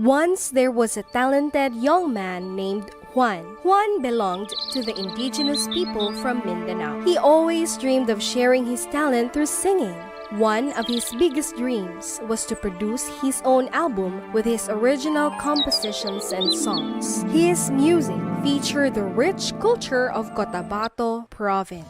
Once there was a talented young man named Juan. Juan belonged to the indigenous people from Mindanao. He always dreamed of sharing his talent through singing. One of his biggest dreams was to produce his own album with his original compositions and songs. His music featured the rich culture of Cotabato province.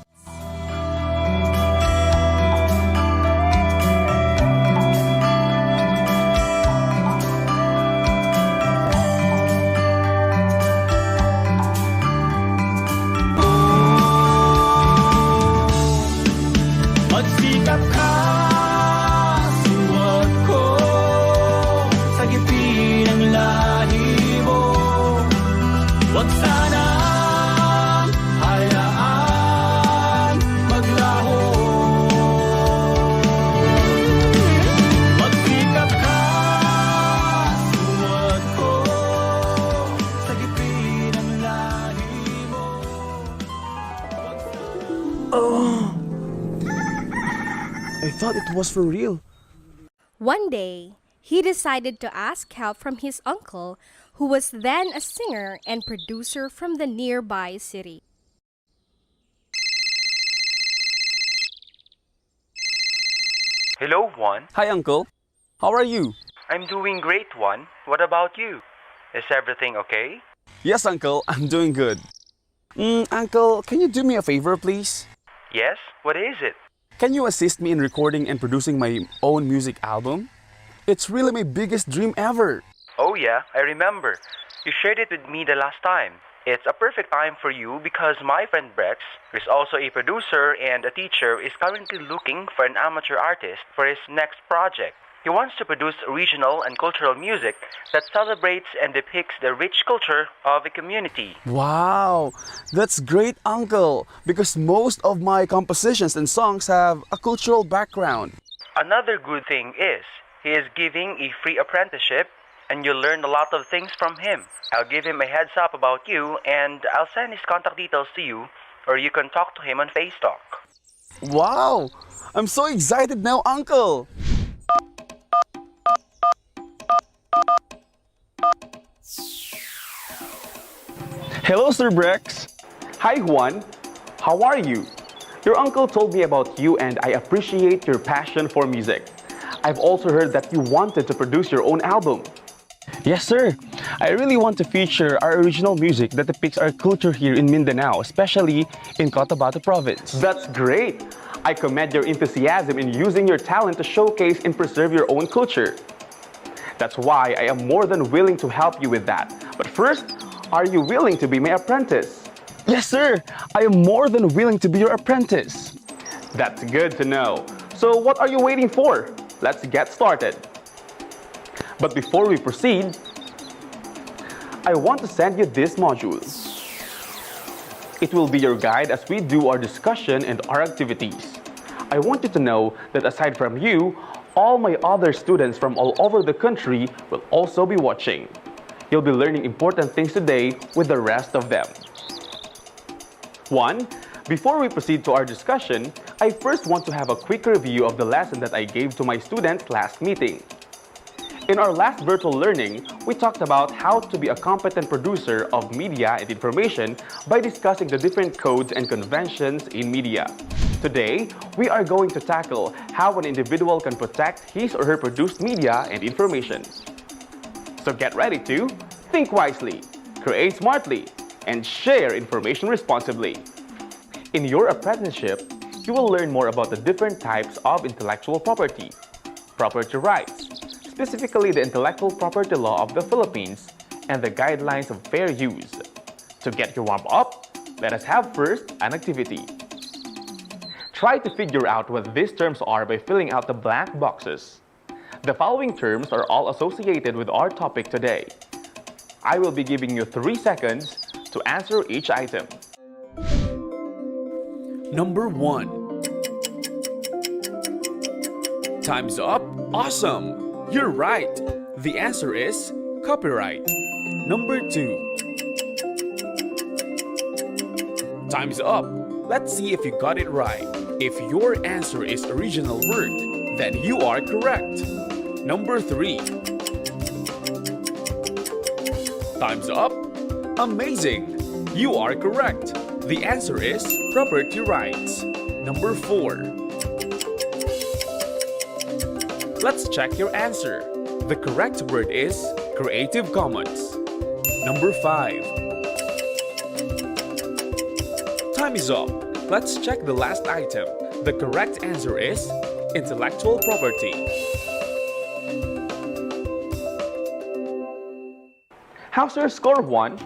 Magsikap ka, suwat ko, sagipin ang lahi mo. Huwag sanang hayaan maglaho. Magsikap ka, suwat ko, sagipin ang lahi mo. I thought it was for real. One day, he decided to ask help from his uncle, who was then a singer and producer from the nearby city. Hello, Juan. Hi, Uncle. How are you? I'm doing great, Juan. What about you? Is everything okay? Yes, Uncle. I'm doing good. Uncle, can you do me a favor, please? Yes? What is it? Can you assist me in recording and producing my own music album? It's really my biggest dream ever. Oh yeah, I remember. You shared it with me the last time. It's a perfect time for you because my friend Brex, who is also a producer and a teacher, is currently looking for an amateur artist for his next project. He wants to produce regional and cultural music that celebrates and depicts the rich culture of a community. Wow, that's great, Uncle, because most of my compositions and songs have a cultural background. Another good thing is, he is giving a free apprenticeship and you'll learn a lot of things from him. I'll give him a heads up about you and I'll send his contact details to you or you can talk to him on FaceTalk. Wow, I'm so excited now, Uncle. Hello, Sir Brex. Hi, Juan. How are you? Your uncle told me about you and I appreciate your passion for music. I've also heard that you wanted to produce your own album. Yes, sir. I really want to feature our original music that depicts our culture here in Mindanao, especially in Cotabato province. That's great. I commend your enthusiasm in using your talent to showcase and preserve your own culture. That's why I am more than willing to help you with that. But first, are you willing to be my apprentice? Yes, sir. I am more than willing to be your apprentice. That's good to know. So what are you waiting for? Let's get started. But before we proceed, I want to send you this module. It will be your guide as we do our discussion and our activities. I want you to know that aside from you, all my other students from all over the country will also be watching. You'll be learning important things today with the rest of them. 1. Before we proceed to our discussion, I first want to have a quick review of the lesson that I gave to my students last meeting. In our last virtual learning, we talked about how to be a competent producer of media and information by discussing the different codes and conventions in media. Today, we are going to tackle how an individual can protect his or her produced media and information. So get ready to think wisely, create smartly, and share information responsibly. In your apprenticeship, you will learn more about the different types of intellectual property rights, specifically the intellectual property law of the Philippines, and the guidelines of fair use. To get your warm up, let us have first an activity. Try to figure out what these terms are by filling out the blank boxes. The following terms are all associated with our topic today. I will be giving you 3 seconds to answer each item. Number 1. Time's up. Awesome. You're right. The answer is copyright. Number 2. Time's up. Let's see if you got it right. If your answer is original word, then you are correct. Number 3. Time's up. Amazing! You are correct. The answer is property rights. Number 4. Let's check your answer. The correct word is Creative Commons. Number 5. Time is up. Let's check the last item. The correct answer is intellectual property. How's your score, Juan?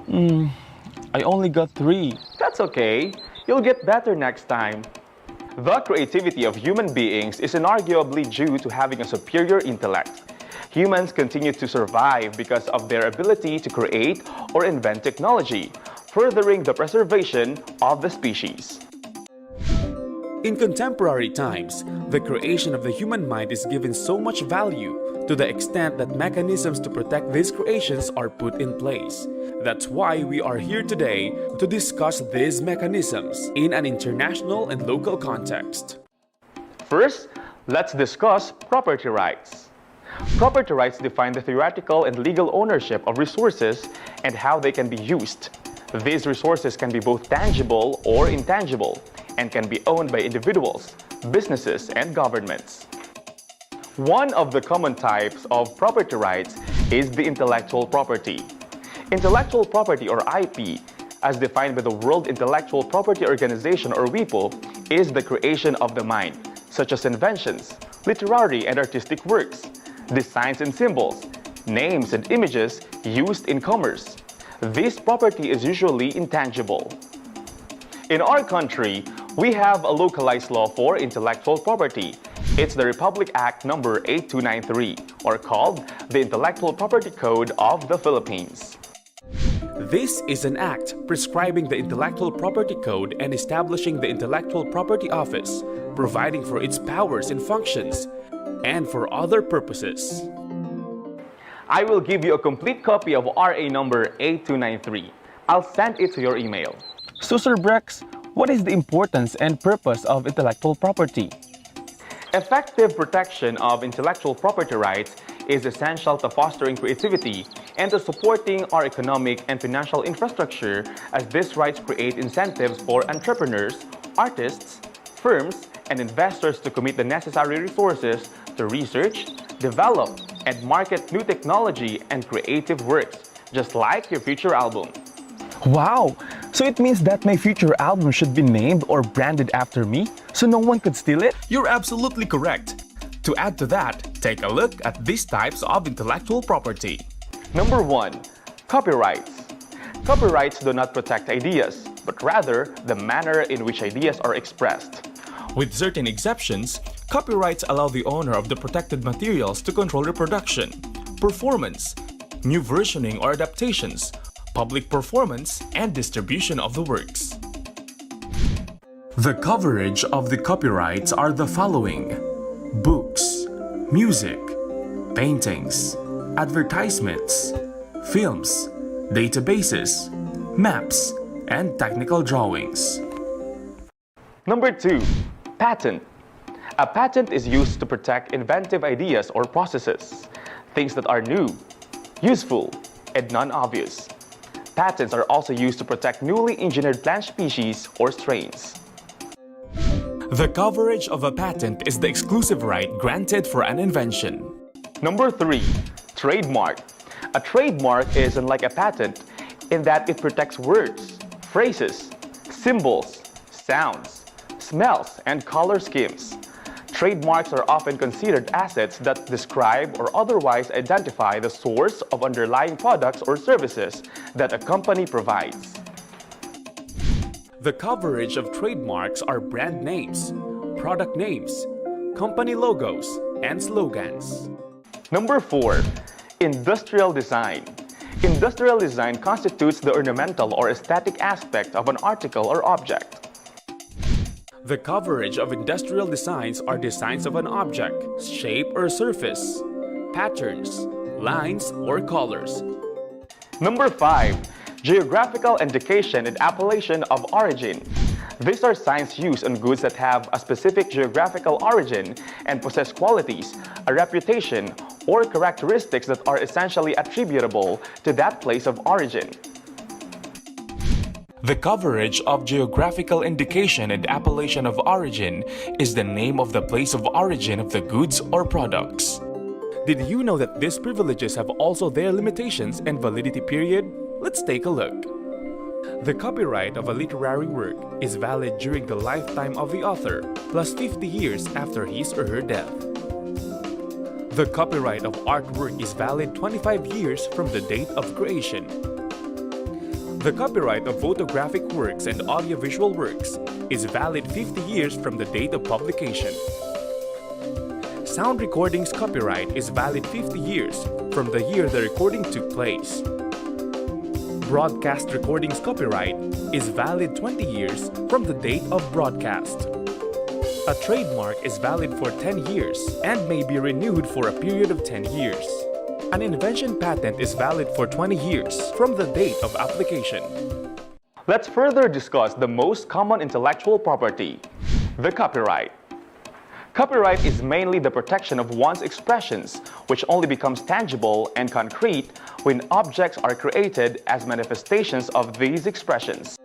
I only got 3. That's okay. You'll get better next time. The creativity of human beings is inarguably due to having a superior intellect. Humans continue to survive because of their ability to create or invent technology, furthering the preservation of the species. In contemporary times, the creation of the human mind is given so much value to the extent that mechanisms to protect these creations are put in place. That's why we are here today to discuss these mechanisms in an international and local context. First, let's discuss property rights. Property rights define the theoretical and legal ownership of resources and how they can be used. These resources can be both tangible or intangible and can be owned by individuals, businesses, and governments. One of the common types of property rights is the intellectual property. Intellectual property, or IP, as defined by the World Intellectual Property Organization, or WIPO, is the creation of the mind, such as inventions, literary and artistic works, designs and symbols, names and images used in commerce. This property is usually intangible. In our country, we have a localized law for intellectual property. It's the Republic Act number 8293, or called the Intellectual Property Code of the Philippines. This is an act prescribing the Intellectual Property Code and establishing the Intellectual Property Office, providing for its powers and functions, and for other purposes. I will give you a complete copy of RA number 8293. I'll send it to your email. So Sir Brex, what is the importance and purpose of intellectual property? Effective protection of intellectual property rights is essential to fostering creativity and to supporting our economic and financial infrastructure, as these rights create incentives for entrepreneurs, artists, firms, and investors to commit the necessary resources to research, develop, and market new technology and creative works, just like your future album. Wow! So it means that my future album should be named or branded after me, so no one could steal it? You're absolutely correct. To add to that, take a look at these types of intellectual property. Number 1. Copyrights. Copyrights do not protect ideas, but rather the manner in which ideas are expressed. With certain exceptions, copyrights allow the owner of the protected materials to control reproduction, performance, new versioning or adaptations, public performance, and distribution of the works. The coverage of the copyrights are the following: books, music, paintings, advertisements, films, databases, maps, and technical drawings. Number 2. Patent. A patent is used to protect inventive ideas or processes, things that are new, useful, and non-obvious. Patents are also used to protect newly engineered plant species or strains. The coverage of a patent is the exclusive right granted for an invention. Number 3. Trademark. A trademark is unlike a patent in that it protects words, phrases, symbols, sounds, smells, and color schemes. Trademarks are often considered assets that describe or otherwise identify the source of underlying products or services that a company provides. The coverage of trademarks are brand names, product names, company logos, and slogans. Number 4. Industrial design. Industrial design constitutes the ornamental or aesthetic aspect of an article or object. The coverage of industrial designs are designs of an object, shape or surface, patterns, lines, or colors. Number 5. Geographical indication and appellation of origin. These are signs used on goods that have a specific geographical origin and possess qualities, a reputation, or characteristics that are essentially attributable to that place of origin. The coverage of geographical indication and appellation of origin is the name of the place of origin of the goods or products. Did you know that these privileges have also their limitations and validity period? Let's take a look. The copyright of a literary work is valid during the lifetime of the author, plus 50 years after his or her death. The copyright of artwork is valid 25 years from the date of creation. The copyright of photographic works and audiovisual works is valid 50 years from the date of publication. Sound recordings copyright is valid 50 years from the year the recording took place. Broadcast recordings copyright is valid 20 years from the date of broadcast. A trademark is valid for 10 years and may be renewed for a period of 10 years. An invention patent is valid for 20 years from the date of application. Let's further discuss the most common intellectual property, the copyright. Copyright is mainly the protection of one's expressions, which only becomes tangible and concrete when objects are created as manifestations of these expressions.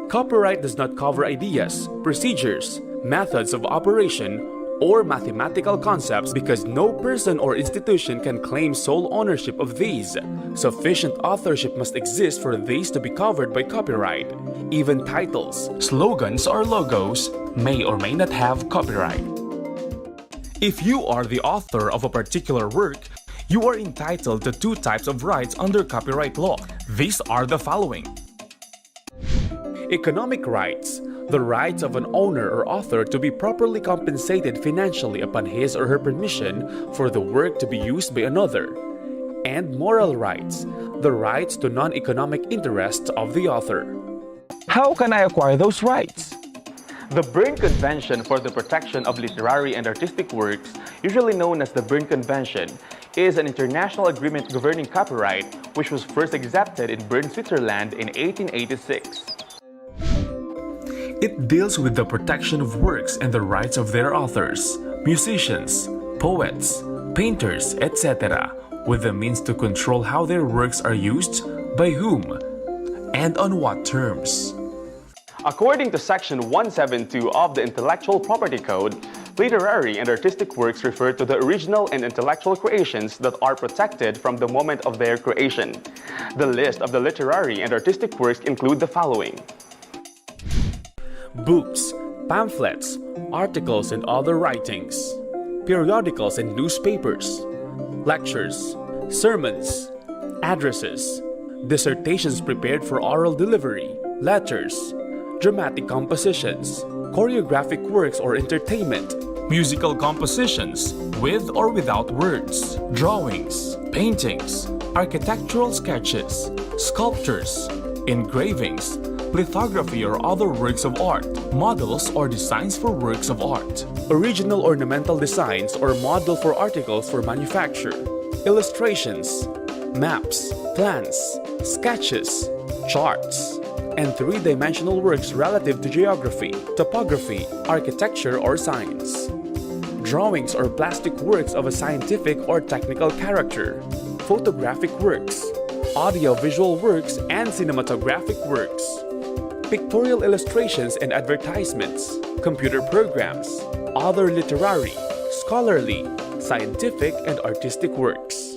Copyright does not cover ideas, procedures, methods of operation, or mathematical concepts because no person or institution can claim sole ownership of these. Sufficient authorship must exist for these to be covered by copyright. Even titles, slogans, or logos may or may not have copyright. If you are the author of a particular work, you are entitled to two types of rights under copyright law. These are the following. Economic rights, the rights of an owner or author to be properly compensated financially upon his or her permission for the work to be used by another. And moral rights, the rights to non-economic interests of the author. How can I acquire those rights? The Berne Convention for the Protection of Literary and Artistic Works, usually known as the Berne Convention, is an international agreement governing copyright which was first accepted in Bern, Switzerland in 1886. It deals with the protection of works and the rights of their authors, musicians, poets, painters, etc., with the means to control how their works are used, by whom, and on what terms. According to Section 172 of the Intellectual Property Code, literary and artistic works refer to the original and intellectual creations that are protected from the moment of their creation. The list of the literary and artistic works include the following: Books, pamphlets, articles and other writings, periodicals and newspapers, lectures, sermons, addresses, dissertations prepared for oral delivery, letters, dramatic compositions, choreographic works or entertainment, musical compositions with or without words, drawings, paintings, architectural sketches, sculptures, engravings, lithography or other works of art, models or designs for works of art, original ornamental designs or model for articles for manufacture, illustrations, maps, plans, sketches, charts, and three-dimensional works relative to geography, topography, architecture, or science. Drawings or plastic works of a scientific or technical character, photographic works, audio-visual works, and cinematographic works, pictorial illustrations and advertisements, computer programs, other literary, scholarly, scientific, and artistic works.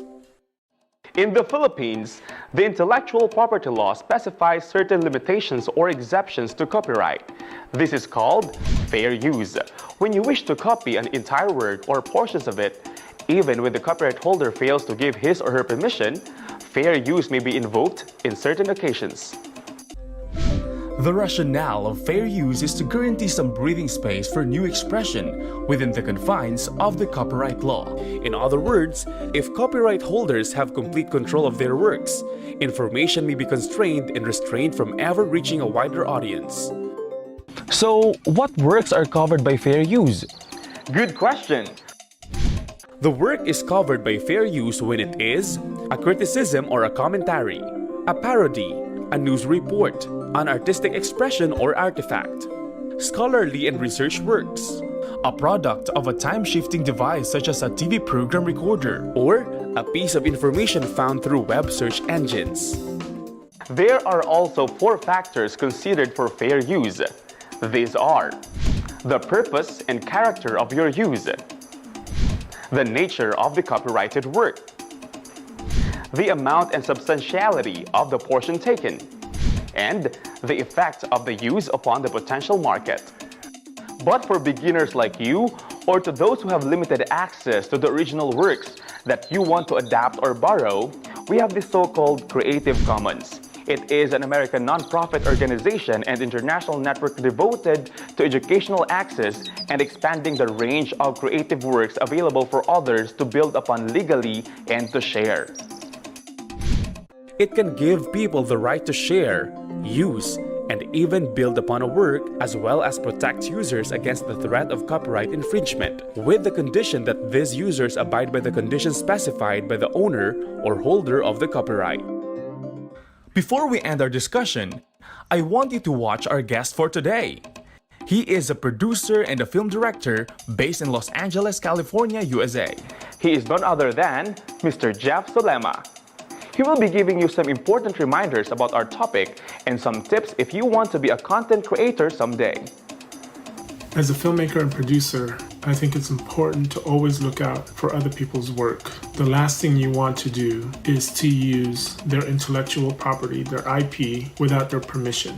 In the Philippines, the intellectual property law specifies certain limitations or exceptions to copyright. This is called fair use. When you wish to copy an entire work or portions of it, even when the copyright holder fails to give his or her permission, fair use may be invoked in certain occasions. The rationale of fair use is to guarantee some breathing space for new expression within the confines of the copyright law. In other words, if copyright holders have complete control of their works, information may be constrained and restrained from ever reaching a wider audience. So, what works are covered by fair use? Good question. The work is covered by fair use when it is a criticism or a commentary, a parody, a news report, an artistic expression or artifact, scholarly and research works, a product of a time-shifting device such as a TV program recorder, or a piece of information found through web search engines. There are also 4 factors considered for fair use. These are the purpose and character of your use, the nature of the copyrighted work, the amount and substantiality of the portion taken, and the effect of the use upon the potential market. But for beginners like you, or to those who have limited access to the original works that you want to adapt or borrow, we have the so-called Creative Commons. It is an American nonprofit organization and international network devoted to educational access and expanding the range of creative works available for others to build upon legally and to share. It can give people the right to share, use, and even build upon a work, as well as protect users against the threat of copyright infringement, with the condition that these users abide by the conditions specified by the owner or holder of the copyright. Before we end our discussion, I want you to watch our guest for today. He is a producer and a film director based in Los Angeles, California, USA. He is none other than Mr. Jeff Solema. He will be giving you some important reminders about our topic and some tips if you want to be a content creator someday. As a filmmaker and producer, I think it's important to always look out for other people's work. The last thing you want to do is to use their intellectual property, their IP, without their permission.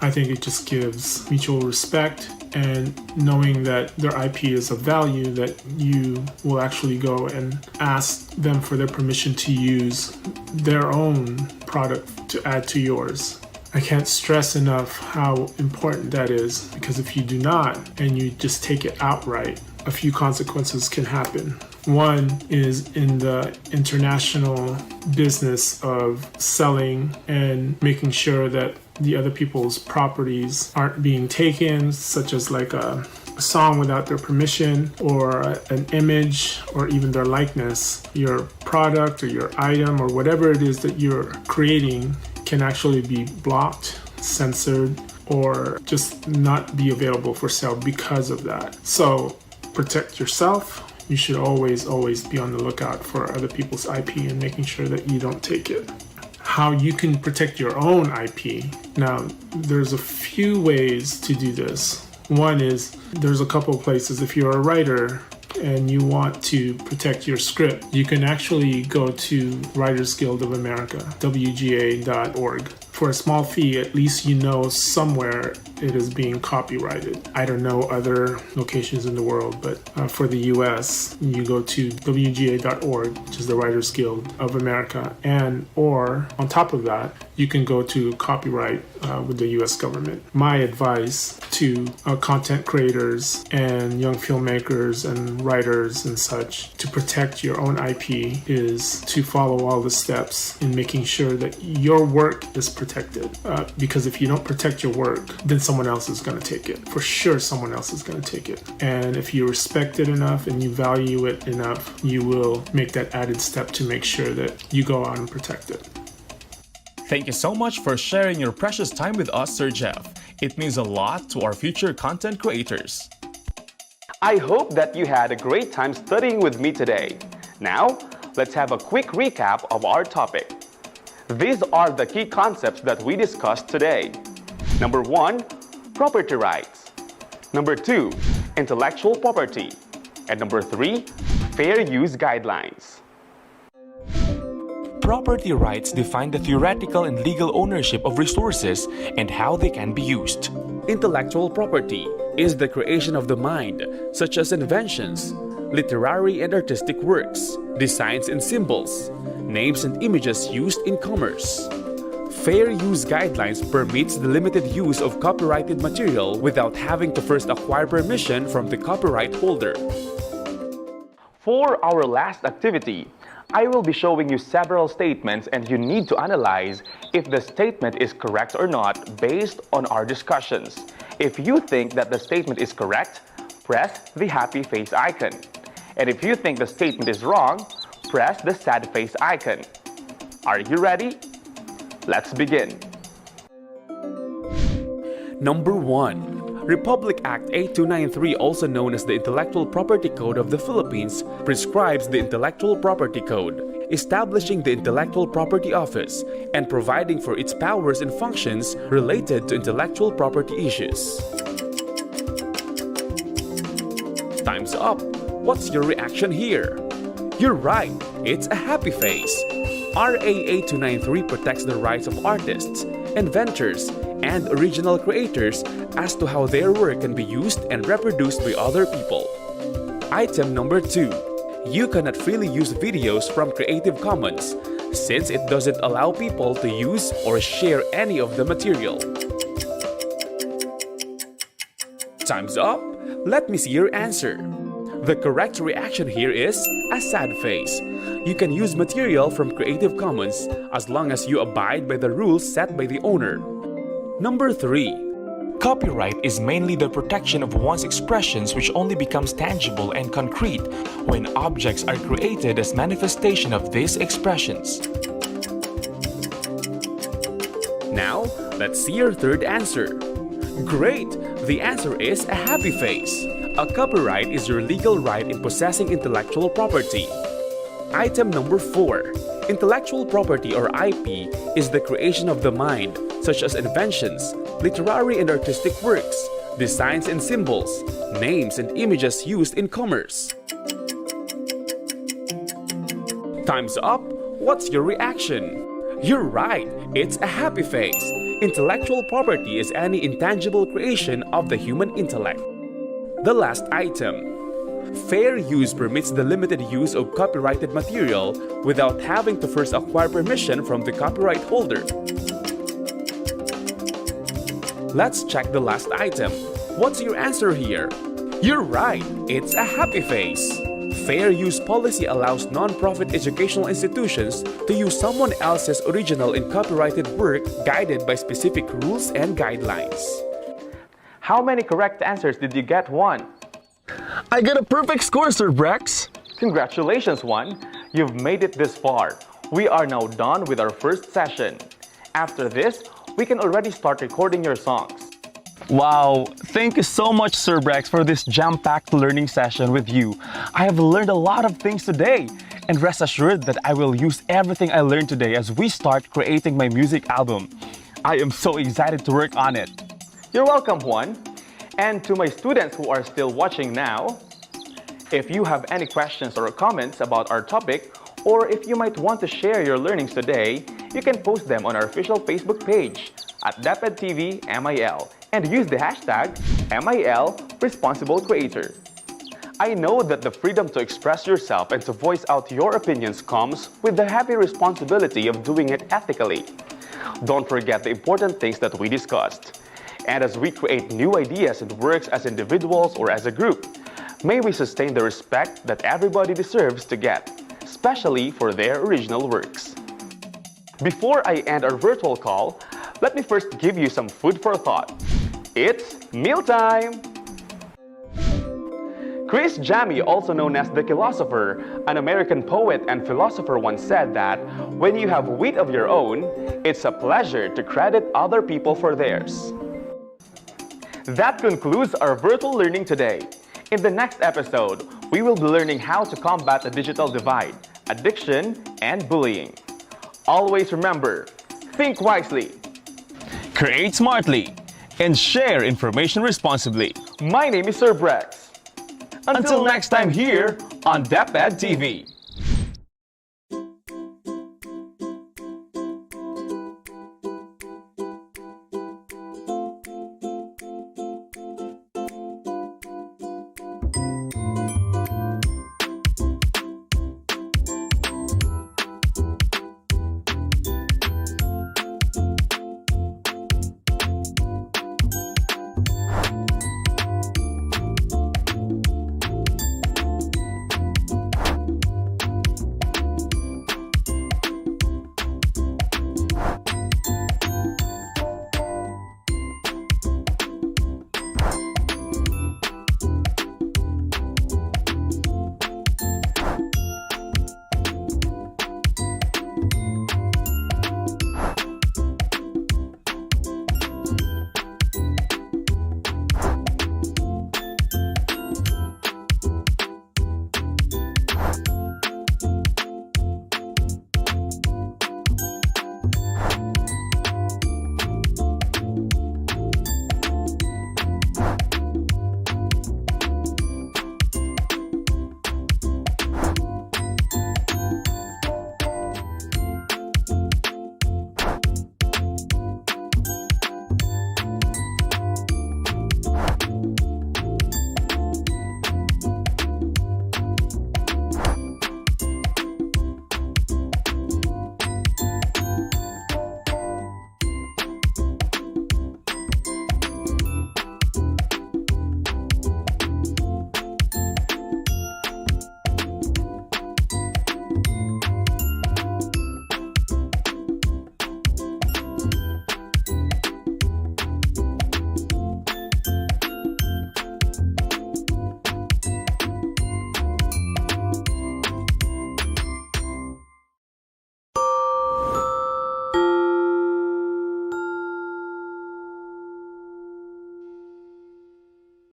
I think it just gives mutual respect and knowing that their IP is of value, that you will actually go and ask them for their permission to use their own product to add to yours. I can't stress enough how important that is, because if you do not and you just take it outright, a few consequences can happen. One is in the international business of selling and making sure that the other people's properties aren't being taken, such as like a song without their permission, or an image, or even their likeness. Your product or your item or whatever it is that you're creating can actually be blocked, censored, or just not be available for sale because of that. So protect yourself. You should always be on the lookout for other people's IP and making sure that you don't take it. How you can protect your own IP. Now, there's a few ways to do this. One is, there's a couple of places. If you're a writer and you want to protect your script, you can actually go to Writers Guild of America, WGA.org. For a small fee, at least you know somewhere it is being copyrighted. I don't know other locations in the world, but for the US, you go to WGA.org, which is the Writers Guild of America, or on top of that, you can go to copyright with the US government. My advice to content creators and young filmmakers and writers and such to protect your own IP is to follow all the steps in making sure that your work is protected. Because if you don't protect your work, then someone else is going to take it. For sure, someone else is going to take it. And if you respect it enough and you value it enough, you will make that added step to make sure that you go out and protect it. Thank you so much for sharing your precious time with us, Sir Jeff. It means a lot to our future content creators. I hope that you had a great time studying with me today. Now, let's have a quick recap of our topic. These are the key concepts that we discussed today. Number 1, property rights. Number 2, intellectual property. And number 3, fair use guidelines. Property rights define the theoretical and legal ownership of resources and how they can be used. Intellectual property is the creation of the mind, such as inventions, literary and artistic works, designs and symbols, names and images used in commerce. Fair use guidelines permits the limited use of copyrighted material without having to first acquire permission from the copyright holder. For our last activity, I will be showing you several statements and you need to analyze if the statement is correct or not based on our discussions. If you think that the statement is correct, press the happy face icon. And if you think the statement is wrong, press the sad face icon. Are you ready? Let's begin. Number 1. Republic Act 8293, also known as the Intellectual Property Code of the Philippines, prescribes the Intellectual Property Code, establishing the Intellectual Property Office and providing for its powers and functions related to intellectual property issues. Time's up. What's your reaction here? You're right, it's a happy face. RA 8293 protects the rights of artists, inventors, and original creators as to how their work can be used and reproduced by other people. Item number 2. You cannot freely use videos from Creative Commons since it doesn't allow people to use or share any of the material. Time's up. Let me see your answer. The correct reaction here is a sad face. You can use material from Creative Commons as long as you abide by the rules set by the owner. Number 3. Copyright is mainly the protection of one's expressions, which only becomes tangible and concrete when objects are created as manifestation of these expressions. Now, let's see your third answer. Great! The answer is a happy face. A copyright is your legal right in possessing intellectual property. Item number 4. Intellectual property or IP is the creation of the mind, such as inventions, literary and artistic works, designs and symbols, names and images used in commerce. Time's up. What's your reaction? You're right, it's a happy face. Intellectual property is any intangible creation of the human intellect. The last item. Fair use permits the limited use of copyrighted material without having to first acquire permission from the copyright holder. Let's check the last item. What's your answer here? You're right, it's a happy face. Fair use policy allows non-profit educational institutions to use someone else's original and copyrighted work guided by specific rules and guidelines. How many correct answers did you get, Juan? I got a perfect score, Sir Brex. Congratulations, Juan. You've made it this far. We are now done with our first session. After this, we can already start recording your songs. Wow, thank you so much, Sir Brex, for this jam-packed learning session with you. I have learned a lot of things today. And rest assured that I will use everything I learned today as we start creating my music album. I am so excited to work on it. You're welcome, Juan. And to my students who are still watching now, if you have any questions or comments about our topic, or if you might want to share your learnings today, you can post them on our official Facebook page at DepEdTV MIL and use the hashtag MIL Responsible Creator. I know that the freedom to express yourself and to voice out your opinions comes with the heavy responsibility of doing it ethically. Don't forget the important things that we discussed. And as we create new ideas and works as individuals or as a group, may we sustain the respect that everybody deserves to get, especially for their original works. Before I end our virtual call, let me first give you some food for thought. It's mealtime! Chris Jammy, also known as the Philosopher, an American poet and philosopher, once said that when you have wheat of your own, it's a pleasure to credit other people for theirs. That concludes our virtual learning today. In the next episode, we will be learning how to combat the digital divide, addiction, and bullying. Always remember, think wisely, Create smartly, and share information responsibly. My name is Sir Brex. Until next time here on DepEd TV.